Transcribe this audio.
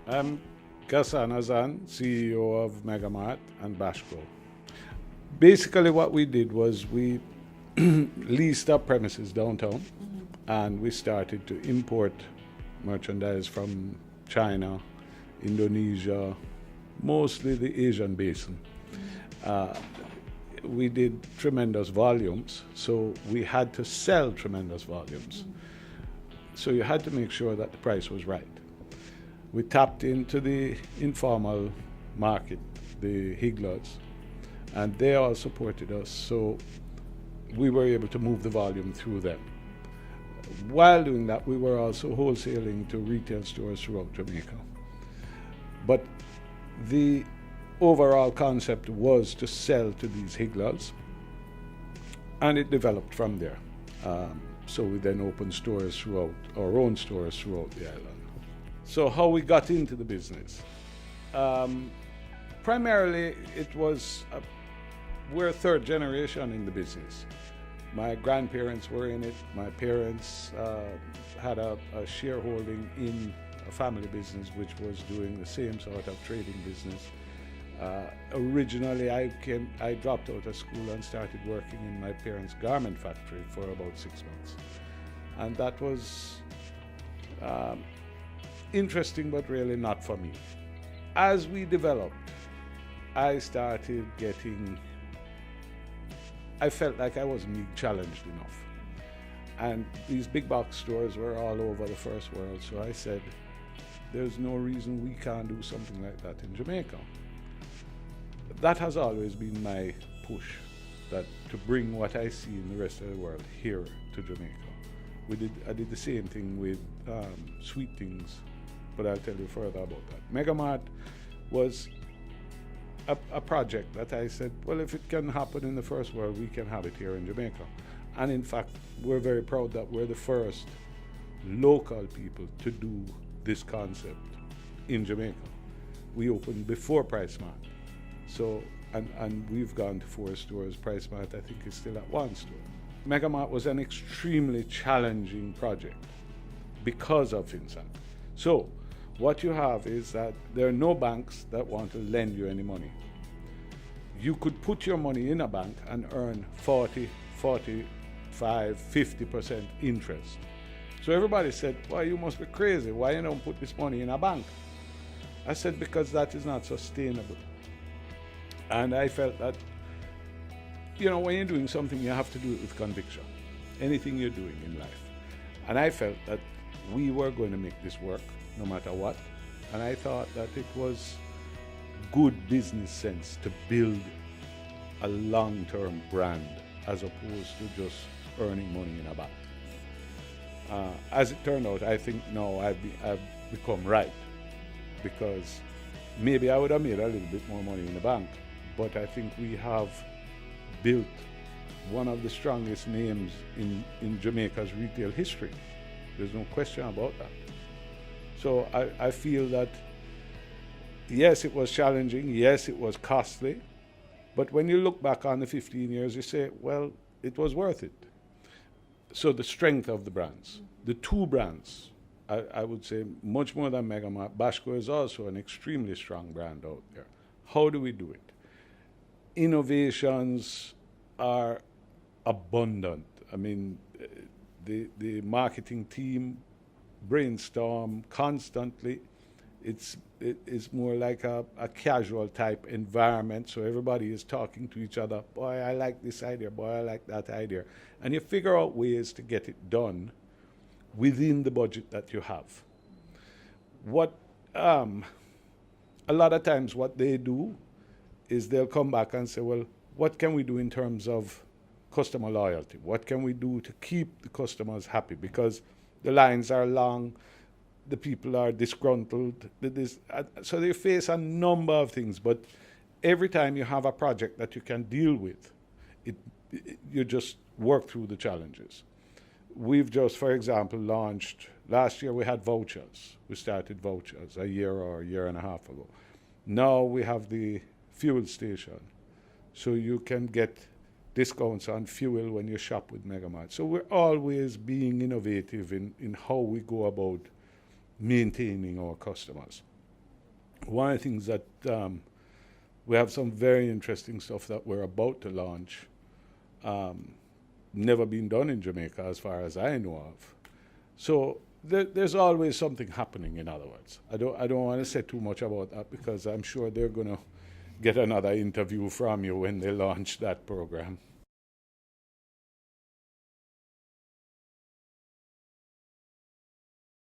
I'm Ghassan Azan, CEO of Megamart and Bashco. Basically, what we did was we leased our premises downtown and we started to import merchandise from China, Indonesia, mostly the Asian basin. Uh, we did tremendous volumes, so we had to sell tremendous volumes. So you had to make sure that the price was right. We tapped into the informal market, the Higglers, and they all supported us, so we were able to move the volume through them. While doing that, we were also wholesaling to retail stores throughout Jamaica. But the overall concept was to sell to these Higglers, and it developed from there. So we then opened stores throughout, our own stores throughout the island. So how we got into the business? Primarily, it was, we're third generation in the business. My grandparents were in it. My parents had a shareholding in a family business which was doing the same sort of trading business. Originally, I dropped out of school and started working in my parents' garment factory for about 6 months. And that was interesting, but really not for me. As we developed, I started getting, I felt like I wasn't being challenged enough. And these big box stores were all over the first world, so I said, there's no reason we can't do something like that in Jamaica. That has always been my push, that to bring what I see in the rest of the world here to Jamaica. I did the same thing with Sweet Things, but I'll tell you further about that. Megamart was a project that I said, well, if it can happen in the first world, we can have it here in Jamaica. And in fact, we're very proud that we're the first local people to do this concept in Jamaica. We opened before PriceSmart. So, and we've gone to 4 stores. PriceSmart, I think, is still at 1 store. Megamart was an extremely challenging project because of FinSat. So, what you have is that there are no banks that want to lend you any money. You could put your money in a bank and earn 40, 45, 50% interest. So everybody said, well, you must be crazy. Why you don't put this money in a bank? I said, because that is not sustainable. And I felt that, when you're doing something, you have to do it with conviction. Anything you're doing in life. And I felt that we were going to make this work, no matter what. And I thought that it was good business sense to build a long-term brand as opposed to just earning money in a bank. As it turned out, I think now I've become right, because maybe I would have made a little bit more money in the bank, but I think we have built one of the strongest names in Jamaica's retail history. There's no question about that. So I feel that, yes, it was challenging, yes, it was costly, but when you look back on the 15 years, you say, well, it was worth it. So the strength of the brands, the 2 brands, I would say much more than Megamart, Bashco is also an extremely strong brand out there. How do we do it? Innovations are abundant. I mean, the marketing team brainstorm constantly. It's more like a casual type environment, so everybody is talking to each other. Boy, I like this idea. Boy, I like that idea. And you figure out ways to get it done within the budget that you have. What a lot of times what they do is they'll come back and say, well, what can we do in terms of customer loyalty? What can we do to keep the customers happy? Because the lines are long, the people are disgruntled. So they face a number of things, but every time you have a project that you can deal with, you just work through the challenges. We've just, for example, launched, last year we had vouchers. We started vouchers a year or a year and a half ago. Now we have the fuel station, so you can get discounts on fuel when you shop with Megamart. So we're always being innovative in how we go about maintaining our customers. one of the things that we have some very interesting stuff that we're about to launch. Never been done in Jamaica as far as I know of. So there's always something happening, in other words. I don't want to say too much about that because I'm sure they're going to get another interview from you when they launch that program.